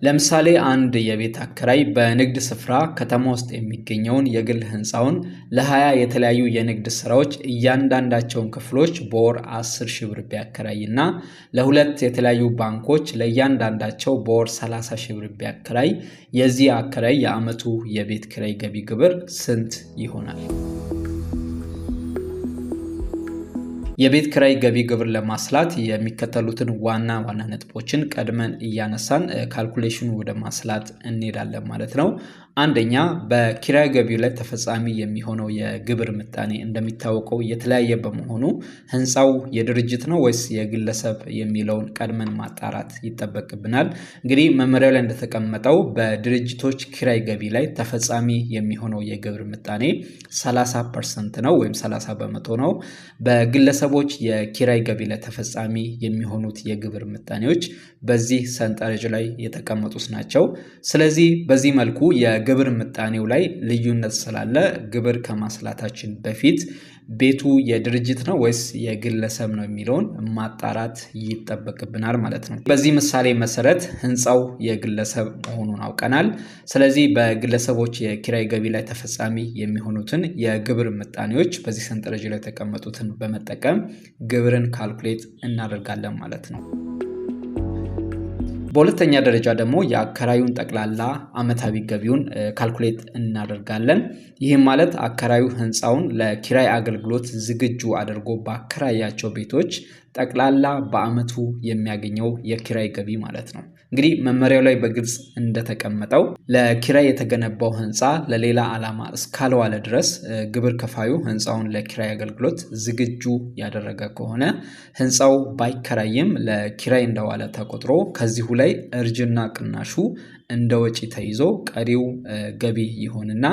ለምሳሌ አንድ የቤት አከራይ በንግድ ስፍራ ከተማ ውስጥ የሚገኘውን የግል ህንፃውን ለ20 የተለያዩ የንግድ ስራዎች እያንዳንዳቸውን ክፍሎች በወር 10 ሺህ ብር ቢያከራይና ለሁለት የተለያዩ ባንኮች ለእያንዳንዳቸው በወር 30 ሺህ ብር ቢያከራይ የዚህ አከራይ የዓመቱ የቤት ኪራይ ገቢ ግብር ስንት ይሆናል? የቤት ኪራይ ገቢ ግብር ለማስላት የሚከተሉትን ዋና ነጥቦችን ቀድመን እያነሳን ካልኩሌሽኑ ወደ ማስላት እንሄዳለን ማለት ነው። አንደኛ በኪራይ ገቢው ላይ ተፈጻሚ የሚሆነው የግብር ምጣኔ እንደሚታወቀው የተለያየ በመሆኑ ህንፃው የድርጅት ነው ወይስ የግለሰብ የሚለውን ቀድመን ማጣራት ይጠበቅብናል። እንግዲህ መመሪያው ላይ እንደተቀመጠው በድርጅቶች ኪራይ ገቢ ላይ ተፈጻሚ የሚሆነው የግብር ምጣኔ 30% ነው ወይም 30% ነው። በግለሰቦች የኪራይ ገቢ ላይ ተፈጻሚ የሚሆኑት የግብር ምጣኔዎች በዚህ ሰንጠረዥ ላይ የተቀመጡት ናቸው። ስለዚህ በዚህ መልኩ የግብር ምጣኔው ላይ ልዩነት ስላለ ግብር ከማስላታችን በፊት ቤቱ የድርጅት ነው ወይስ የግለሰብ ነው የሚለውን ማጣራት ይጠበቅብናል ማለት ነው። በዚህ ምሳሌ መሰረት ህንፃው የግለሰብ መሆኑን አውቀናል። ስለዚህ በግለሰቦች የኪራይ ገቢ ላይ ተፈጻሚ የሚሆኑትን የግብር ምጣኔዎች በዚህ ሰንጠረዥ ላይ የተቀመጡትን በመጠቀም ግብርን ካልኩሌት እናደርጋለን ማለት ነው። በሁለተኛ ደረጃ ደግሞ የአከራዩን ጠቅላላ ዓመታዊ ገቢውን ካልኩሌት እናደርጋለን። ይህም ማለት አከራዩ ህንፃውን ለኪራይ አገልግሎት ዝግጁ አድርጎ ባከራያቸው ቤቶች ጠቅላላ በአመቱ የሚያገኘው የኪራይ ገቢ ማለት ነው። እንግዲህ መመሪያው ላይ በግልጽ እንደተቀመጠው ለኪራይ የተገነባው ህንፃ ለሌላ ዓላማ እስካልዋለ ድረስ ግብር ከፋዩ ህንፃውን ለኪራይ አገልግሎት ዝግጁ ያደረገ ከሆነ ህንፃው ባይከራይም ለኪራይ እንደዋለ ተቆጥሮ ከዚሁ ላይ እርጅና ቅናሹ እንደ ወጪ ተይዞ ቀሪው ገቢ ይሆንና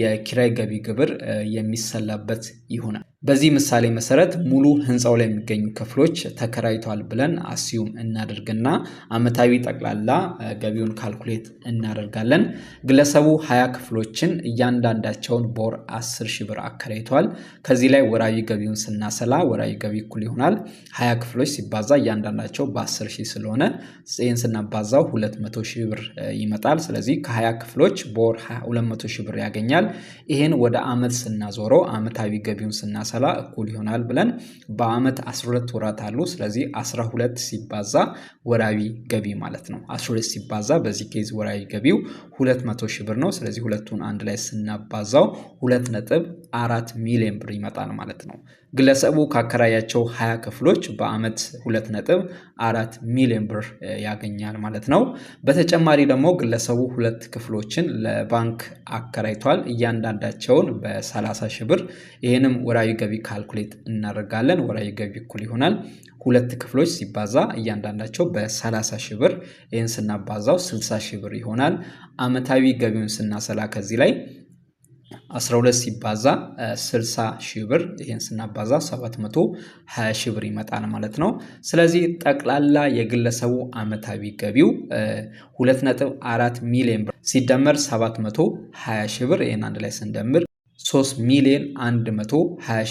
የኪራይ ገቢ ግብር የሚሰላበት ይሆናል። በዚህ ምሳሌ መሰረት ሙሉ ህንፃው ላይ የሚገኙ ክፍሎች ተከራይቷል ብለን አስዩም እናደርግና ዓመታዊ ጠቅላላ ገቢውን ካልኩሌት እናደርጋለን። ግለሰቡ 20 ክፍሎችን እያንዳንዳቸውን በወር 10 ሺህ ብር አከራይቷል። ከዚህ ላይ ወራዊ ገቢውን ስናሰላ ወራዊ ገቢ እኩል ይሆናል 20 ክፍሎች ሲባዛ እያንዳንዳቸው በ10 ሺህ ስለሆነ ይህን ስናባዛው 200 ሺህ ብር ይመጣል። ስለዚህ ከ20 ክፍሎች በወር 200 ሺህ ብር ያገኛል። ይህን ወደ አመት ስናዞረው ዓመታዊ ገቢውን ስናሰላ እኩል ይሆናል ብለን በአመት 12 ወራት አሉ። ስለዚህ 12 ሲባዛ ወራዊ ገቢ ማለት ነው። 12 ሲባዛ በዚህ ኬዝ ወራዊ ገቢው 200 ሺህ ብር ነው። ስለዚህ ሁለቱን አንድ ላይ ስናባዛው 2.4 ሚሊዮን ብር ይመጣል ማለት ነው። ግለሰቡ ካከራያቸው 20 ክፍሎች በአመት 2.4 ሚሊዮን ብር ያገኛል ማለት ነው። በተጨማሪ ደግሞ ግለሰቡ 2 ክፍሎችን ለባንክ አከራይቷል እያንዳንዳቸውን በ30 ሺህ ብር። ይህንም ወራዊ ገቢ ካልኩሌት እናደርጋለን። ወራዊ ገቢ እኩል ይሆናል 2 ክፍሎች ሲባዛ እያንዳንዳቸው በ30 ሺህ ብር። ይህን ስናባዛው 60 ሺህ ብር ይሆናል። አመታዊ ገቢውን ስናሰላ ከዚህ ላይ 12 ሲባዛ 60 ሺህ ብር። ይህን ስናባዛ 720 ሺህ ብር ይመጣል ማለት ነው። ስለዚህ ጠቅላላ የግለሰቡ አመታዊ ገቢው 2.4 ሚሊዮን ብር ሲደመር 720 ሺህ ብር። ይህን አንድ ላይ ስንደምር 3 ሚሊዮን 120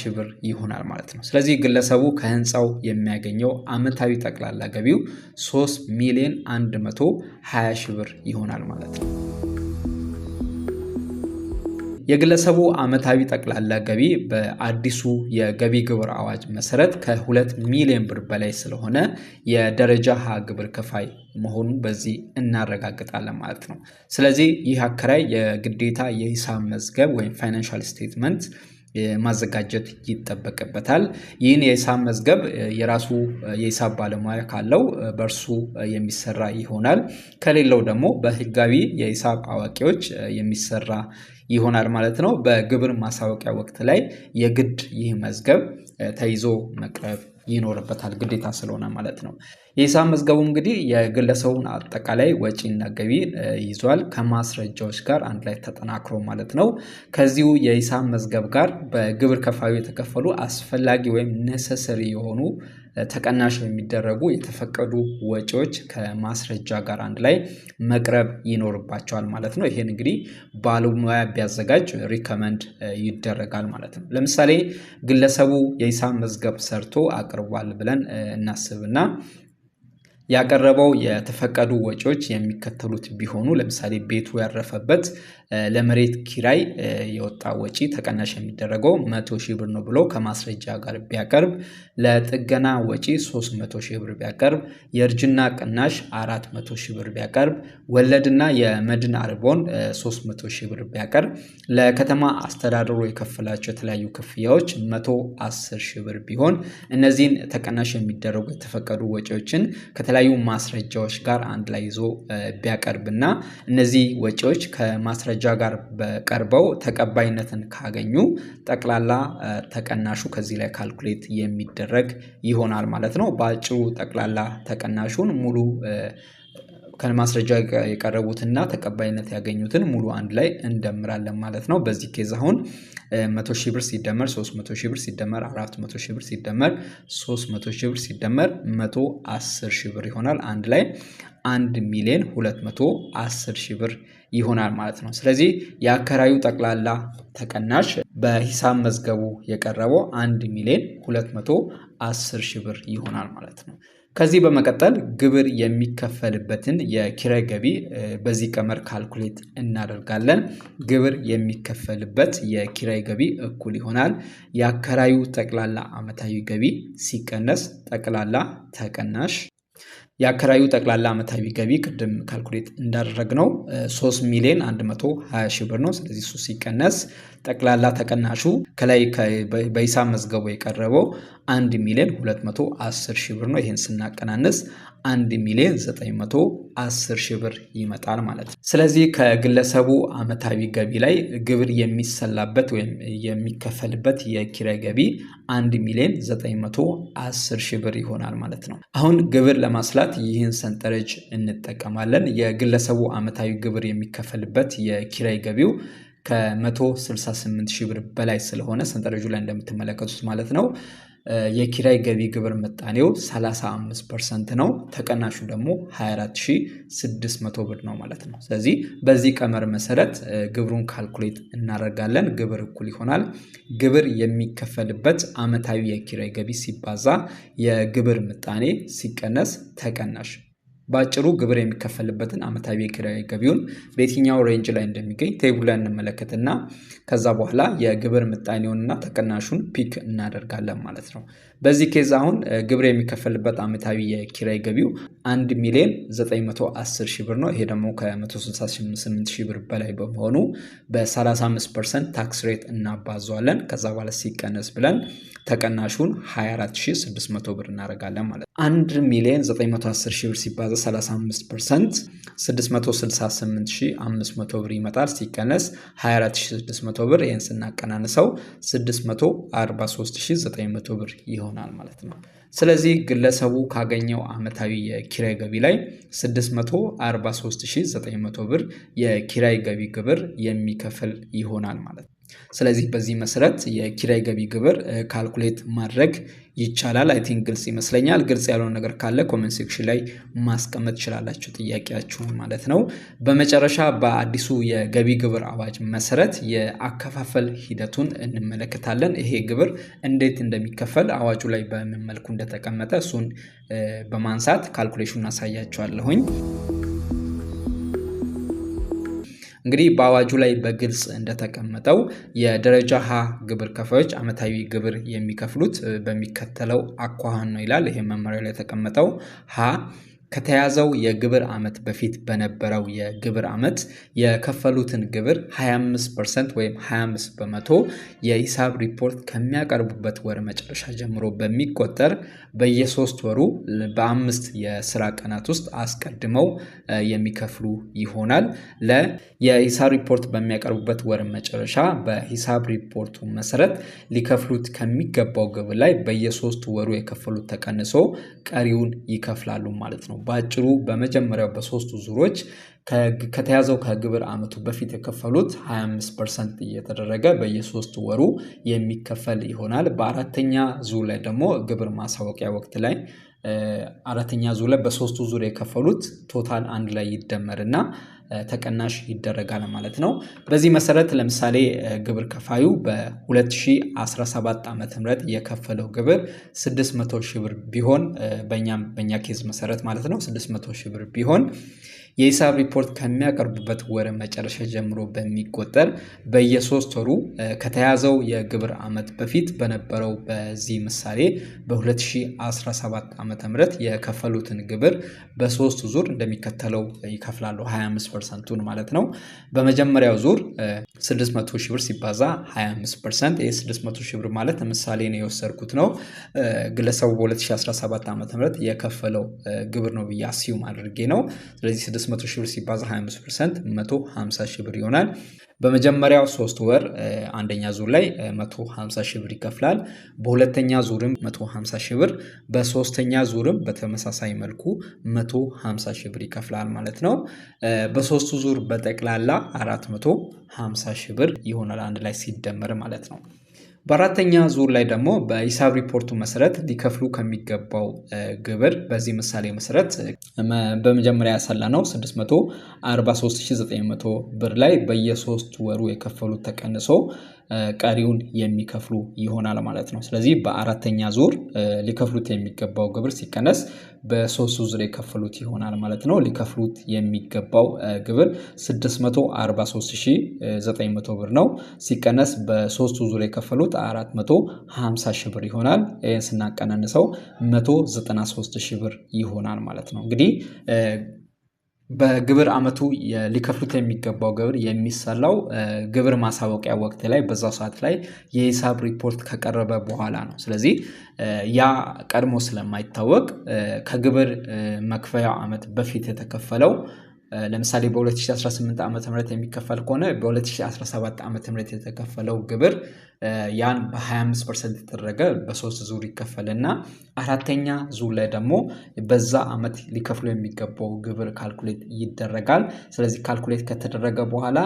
ሺህ ብር ይሆናል ማለት ነው። ስለዚህ ግለሰቡ ከህንፃው የሚያገኘው አመታዊ ጠቅላላ ገቢው 3 ሚሊዮን 120 ሺህ ብር ይሆናል ማለት ነው። የግለሰቡ አመታዊ ጠቅላላ ገቢ በአዲሱ የገቢ ግብር አዋጅ መሰረት ከ2 ሚሊዮን ብር በላይ ስለሆነ የደረጃ ሀ ግብር ከፋይ መሆኑን በዚህ እናረጋግጣለን ማለት ነው። ስለዚህ ይህ አከራይ የግዴታ የሂሳብ መዝገብ ወይም ፋይናንሻል ስቴትመንት ማዘጋጀት ይጠበቅበታል። ይህን የሂሳብ መዝገብ የራሱ የሂሳብ ባለሙያ ካለው በእርሱ የሚሰራ ይሆናል። ከሌለው ደግሞ በህጋዊ የሂሳብ አዋቂዎች የሚሰራ ይሆናል ማለት ነው። በግብር ማሳወቂያ ወቅት ላይ የግድ ይህ መዝገብ ተይዞ መቅረብ ይኖርበታል ግዴታ ስለሆነ ማለት ነው። የሂሳብ መዝገቡ እንግዲህ የግለሰቡን አጠቃላይ ወጪና ገቢ ይዟል ከማስረጃዎች ጋር አንድ ላይ ተጠናክሮ ማለት ነው። ከዚሁ የሂሳብ መዝገብ ጋር በግብር ከፋዩ የተከፈሉ አስፈላጊ ወይም ኔሰሰሪ የሆኑ ተቀናሽ የሚደረጉ የተፈቀዱ ወጪዎች ከማስረጃ ጋር አንድ ላይ መቅረብ ይኖርባቸዋል ማለት ነው። ይሄን እንግዲህ ባለሙያ ቢያዘጋጅ ሪከመንድ ይደረጋል ማለት ነው። ለምሳሌ ግለሰቡ የሂሳብ መዝገብ ሰርቶ አቅርቧል ብለን እናስብና ያቀረበው የተፈቀዱ ወጪዎች የሚከተሉት ቢሆኑ ለምሳሌ ቤቱ ያረፈበት ለመሬት ኪራይ የወጣ ወጪ ተቀናሽ የሚደረገው 100,000 ብር ነው ብሎ ከማስረጃ ጋር ቢያቀርብ፣ ለጥገና ወጪ 300,000 ብር ቢያቀርብ፣ የእርጅና ቅናሽ 400,000 ብር ቢያቀርብ፣ ወለድና የመድን አርቦን 300,000 ብር ቢያቀርብ፣ ለከተማ አስተዳደሩ የከፈላቸው የተለያዩ ክፍያዎች 110,000 ብር ቢሆን እነዚህን ተቀናሽ የሚደረጉ የተፈቀዱ ወጪዎችን ከተለያዩ ማስረጃዎች ጋር አንድ ላይ ይዞ ቢያቀርብና እነዚህ ወጪዎች ከማስረጃ ጋር በቀርበው ተቀባይነትን ካገኙ ጠቅላላ ተቀናሹ ከዚህ ላይ ካልኩሌት የሚደረግ ይሆናል ማለት ነው። በአጭሩ ጠቅላላ ተቀናሹን ሙሉ ከማስረጃ የቀረቡትና ተቀባይነት ያገኙትን ሙሉ አንድ ላይ እንደምራለን ማለት ነው። በዚህ ኬዝ አሁን 100,000 ብር ሲደመር 300,000 ብር ሲደመር 400,000 ብር ሲደመር 300,000 ብር ሲደመር 110,000 ብር ይሆናል። አንድ ላይ 1,210,000 ብር ይሆናል ማለት ነው። ስለዚህ የአከራዩ ጠቅላላ ተቀናሽ በሂሳብ መዝገቡ የቀረበው 1,210,000 ብር ይሆናል ማለት ነው። ከዚህ በመቀጠል ግብር የሚከፈልበትን የኪራይ ገቢ በዚህ ቀመር ካልኩሌት እናደርጋለን። ግብር የሚከፈልበት የኪራይ ገቢ እኩል ይሆናል የአከራዩ ጠቅላላ ዓመታዊ ገቢ ሲቀነስ ጠቅላላ ተቀናሽ። የአከራዩ ጠቅላላ ዓመታዊ ገቢ ቅድም ካልኩሌት እንዳደረግነው 3,120,000 ብር ነው። ስለዚህ እሱ ሲቀነስ ጠቅላላ ተቀናሹ ከላይ በሂሳብ መዝገቡ የቀረበው 1,210,000 ብር ነው። ይህን ስናቀናንስ 1,910,000 ብር ይመጣል ማለት ነው። ስለዚህ ከግለሰቡ ዓመታዊ ገቢ ላይ ግብር የሚሰላበት ወይም የሚከፈልበት የኪራይ ገቢ 1,910,000 ብር ይሆናል ማለት ነው። አሁን ግብር ለማስላት ይህን ሰንጠረዥ እንጠቀማለን። የግለሰቡ ዓመታዊ ግብር የሚከፈልበት የኪራይ ገቢው ከ168,000 ብር በላይ ስለሆነ ሰንጠረዡ ላይ እንደምትመለከቱት ማለት ነው የኪራይ ገቢ ግብር ምጣኔው 35% ነው። ተቀናሹ ደግሞ 24,600 ብር ነው ማለት ነው። ስለዚህ በዚህ ቀመር መሰረት ግብሩን ካልኩሌት እናደርጋለን። ግብር እኩል ይሆናል ግብር የሚከፈልበት ዓመታዊ የኪራይ ገቢ ሲባዛ የግብር ምጣኔ ሲቀነስ ተቀናሽ። በአጭሩ ግብር የሚከፈልበትን ዓመታዊ የኪራይ ገቢውን በየትኛው ሬንጅ ላይ እንደሚገኝ ቴብል ላይ እንመለከትና ከዛ በኋላ የግብር ምጣኔውንና ተቀናሹን ፒክ እናደርጋለን ማለት ነው። በዚህ ኬዝ አሁን ግብር የሚከፈልበት ዓመታዊ የኪራይ ገቢው 1,910,000 ብር ነው። ይሄ ደግሞ ከ168,000 ብር በላይ በመሆኑ በ35% ታክስ ሬት እናባዘዋለን። ከዛ በኋላ ሲቀነስ ብለን ተቀናሹን 24,600 ብር እናደርጋለን ማለት ነው። 1,910,000 ብር ሲባዛ 35% 668,500 ብር ይመጣል። ሲቀነስ 24,600 ብር ይህን ስናቀናንሰው 643,900 ብር ይሆናል ማለት ነው። ስለዚህ ግለሰቡ ካገኘው ዓመታዊ የኪራይ ገቢ ላይ 643,900 ብር የኪራይ ገቢ ግብር የሚከፍል ይሆናል ማለት ነው። ስለዚህ በዚህ መሰረት የኪራይ ገቢ ግብር ካልኩሌት ማድረግ ይቻላል። አይ ቲንክ ግልጽ ይመስለኛል። ግልጽ ያልሆነ ነገር ካለ ኮሜንት ሴክሽን ላይ ማስቀመጥ ትችላላችሁ ጥያቄያችሁን ማለት ነው። በመጨረሻ በአዲሱ የገቢ ግብር አዋጅ መሰረት የአከፋፈል ሂደቱን እንመለከታለን። ይሄ ግብር እንዴት እንደሚከፈል አዋጁ ላይ በምን መልኩ እንደተቀመጠ እሱን በማንሳት ካልኩሌሽኑን አሳያችኋለሁኝ። እንግዲህ በአዋጁ ላይ በግልጽ እንደተቀመጠው የደረጃ ሀ ግብር ከፋዮች ዓመታዊ ግብር የሚከፍሉት በሚከተለው አኳኋን ነው ይላል። ይሄ መመሪያ ላይ የተቀመጠው ሀ ከተያዘው የግብር ዓመት በፊት በነበረው የግብር ዓመት የከፈሉትን ግብር 25% ወይም 25 በመቶ የሂሳብ ሪፖርት ከሚያቀርቡበት ወር መጨረሻ ጀምሮ በሚቆጠር በየሶስት ወሩ በ5 የስራ ቀናት ውስጥ አስቀድመው የሚከፍሉ ይሆናል። የሂሳብ ሪፖርት በሚያቀርቡበት ወር መጨረሻ በሂሳብ ሪፖርቱ መሰረት ሊከፍሉት ከሚገባው ግብር ላይ በየሶስት ወሩ የከፈሉት ተቀንሶ ቀሪውን ይከፍላሉ ማለት ነው። በአጭሩ በመጀመሪያው በሶስቱ ዙሮች ከተያዘው ከግብር ዓመቱ በፊት የከፈሉት 25% እየተደረገ በየሶስት ወሩ የሚከፈል ይሆናል። በአራተኛ ዙር ላይ ደግሞ ግብር ማሳወቂያ ወቅት ላይ አራተኛ ዙር ላይ በሶስቱ ዙር የከፈሉት ቶታል አንድ ላይ ይደመርና ተቀናሽ ይደረጋል ማለት ነው። በዚህ መሰረት ለምሳሌ ግብር ከፋዩ በ2017 ዓመተ ምህረት የከፈለው ግብር 600 ሺህ ብር ቢሆን በእኛ ኬዝ መሰረት ማለት ነው 600 ሺህ ብር ቢሆን የሂሳብ ሪፖርት ከሚያቀርቡበት ወር መጨረሻ ጀምሮ በሚቆጠር በየ3 ወሩ ከተያዘው የግብር ዓመት በፊት በነበረው በዚህ ምሳሌ በ2017 ዓመተ ምህረት የከፈሉትን ግብር በ3 ዙር እንደሚከተለው ይከፍላሉ 25%ን ማለት ነው። በመጀመሪያው ዙር 600 ሺህ ብር ሲባዛ 25% ይሄ 600 ሺህ ብር ማለት ምሳሌ ነው የወሰድኩት ነው። ግለሰቡ በ2017 ዓመተ ምህረት የከፈለው ግብር ነው ብዬ አስዩም አድርጌ ነው። ስለዚህ 600 ሺህ ብር ሲባዛ 25% 150 ሺህ ብር ይሆናል። በመጀመሪያው 3 ወር አንደኛ ዙር ላይ 150 ሺህ ብር ይከፍላል። በሁለተኛ ዙርም 150 ሺህ ብር፣ በሶስተኛ ዙርም በተመሳሳይ መልኩ 150 ሺህ ብር ይከፍላል ማለት ነው። በሶስቱ ዙር በጠቅላላ 450 ሺህ ብር ይሆናል አንድ ላይ ሲደመር ማለት ነው። በአራተኛ ዙር ላይ ደግሞ በሂሳብ ሪፖርቱ መሰረት ሊከፍሉ ከሚገባው ግብር በዚህ ምሳሌ መሰረት በመጀመሪያ ያሰላነው 643900 ብር ላይ በየ3 ወሩ የከፈሉት ተቀንሶ ቀሪውን የሚከፍሉ ይሆናል ማለት ነው። ስለዚህ በአራተኛ ዙር ሊከፍሉት የሚገባው ግብር ሲቀነስ በ3 ዙር የከፈሉት ይሆናል ማለት ነው። ሊከፍሉት የሚገባው ግብር 643900 ብር ነው። ሲቀነስ በ3 ዙር የከፈሉት 450 ሺህ ብር ይሆናል። ይህን ስናቀናንሰው 193 ሺህ ብር ይሆናል ማለት ነው። እንግዲህ በግብር ዓመቱ ሊከፍሉት የሚገባው ግብር የሚሰላው ግብር ማሳወቂያ ወቅት ላይ በዛው ሰዓት ላይ የሂሳብ ሪፖርት ከቀረበ በኋላ ነው። ስለዚህ ያ ቀድሞ ስለማይታወቅ ከግብር መክፈያው ዓመት በፊት የተከፈለው ለምሳሌ በ2018 ዓመተ ምህረት የሚከፈል ከሆነ በ2017 ዓመተ ምህረት የተከፈለው ግብር ያን በ25% የተደረገ በ3 ዙር ይከፈልና አራተኛ ዙር ላይ ደግሞ በዛ ዓመት ሊከፍሉ የሚገባው ግብር ካልኩሌት ይደረጋል። ስለዚህ ካልኩሌት ከተደረገ በኋላ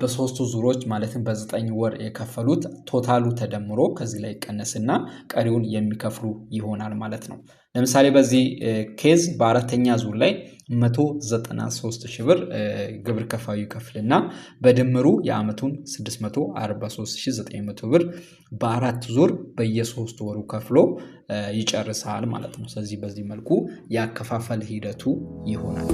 በ3 ዙሮች ማለትም በ9 ወር የከፈሉት ቶታሉ ተደምሮ ከዚህ ላይ ይቀነስና ቀሪውን የሚከፍሉ ይሆናል ማለት ነው። ለምሳሌ በዚህ ኬዝ በአራተኛ ዙር ላይ 193 ሺህ ብር ግብር ከፋዩ ይከፍልና በድምሩ የዓመቱን 643900 ብር በ4 ዙር በየ3 ወሩ ከፍሎ ይጨርሳል ማለት ነው። ስለዚህ በዚህ መልኩ ያከፋፈል ሂደቱ ይሆናል።